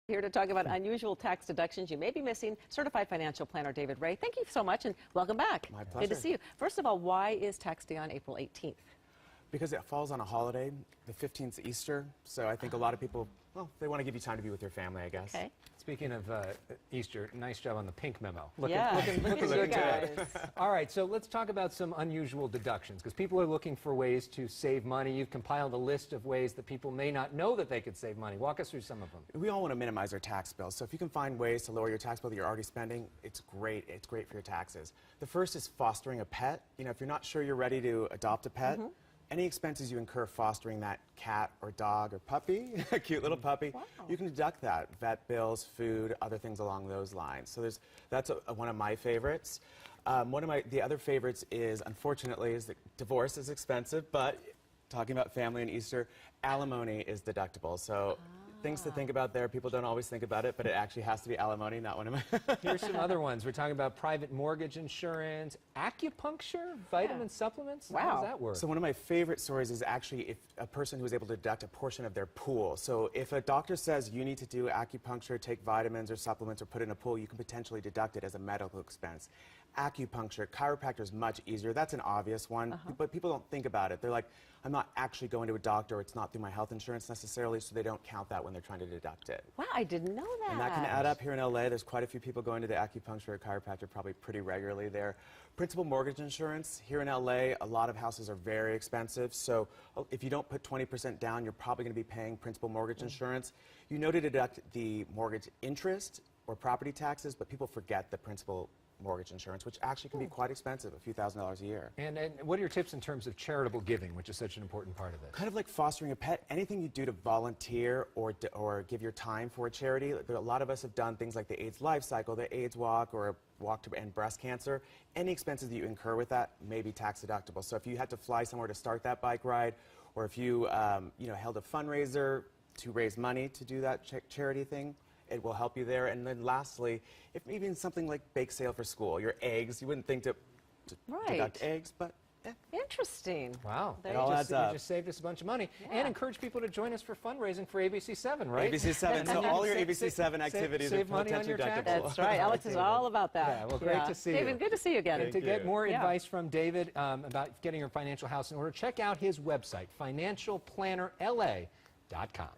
Here to talk about unusual tax deductions you may be missing, certified financial planner David Rae. Thank you so much and welcome back. My pleasure. Good to see you. First of all, why is tax day on April 18th? Because it falls on a holiday. The 15th is Easter, so I think a lot of people, well, they want to give you time to be with your family, I guess. Okay. Speaking of Easter, nice job on the pink memo. Look at you guys. All right, so let's talk about some unusual deductions, because people are looking for ways to save money. You've compiled a list of ways that people may not know that they could save money. Walk us through some of them. We all want to minimize our tax bills, so if you can find ways to lower your tax bill that you're already spending, it's great. It's great for your taxes. The first is fostering a pet. You know, if you're not sure you're ready to adopt a pet, any expenses you incur fostering that cat or dog or puppy, a cute little puppy, you can deduct that. Vet bills, food, other things along those lines. So that's one of my favorites. The other favorites is, unfortunately, is that divorce is expensive, but talking about family and Easter, alimony is deductible. So things to think about there. People don't always think about it, but it actually has to be alimony, not one of my... Here's some other ones. We're talking about private mortgage insurance, acupuncture, vitamin supplements. Wow. How does that work? So one of my favorite stories is actually if a person who is able to deduct a portion of their pool. So if a doctor says you need to do acupuncture, take vitamins or supplements or put in a pool, you can potentially deduct it as a medical expense. Acupuncture, chiropractor is much easier. That's an obvious one, but people don't think about it. They're like, I'm not actually going to a doctor, or it's not through my health insurance necessarily, so they don't count that when they're trying to deduct it. Wow, I didn't know that. And that can add up here in LA. There's quite a few people going to the acupuncture or chiropractor probably pretty regularly there. Principal mortgage insurance, here in LA, a lot of houses are very expensive, so if you don't put 20% down, you're probably going to be paying principal mortgage insurance. You know to deduct the mortgage interest or property taxes, but people forget the principal mortgage insurance, which actually can be quite expensive, a few $1,000s a year. And what are your tips in terms of charitable giving, which is such an important part of this? Kind of like fostering a pet, anything you do to volunteer or give your time for a charity. A lot of us have done things like the AIDS Life Cycle, the AIDS Walk, or a walk to end breast cancer. Any expenses that you incur with that may be tax deductible. So if you had to fly somewhere to start that bike ride, or if you, held a fundraiser to raise money to do that charity thing, it will help you there. And then lastly, if maybe in something like bake sale for school, your eggs, you wouldn't think to deduct eggs, but Interesting. Wow. It all adds up. You just saved us a bunch of money. And encourage people to join us for fundraising for ABC7, right? ABC7. So all your ABC7 activities save are money on your potentially deductible. That's right. Alex is all about that. Yeah, well, great to see you. David, good to see you again. And to get more advice from David about getting your financial house in order, check out his website, financialplannerla.com.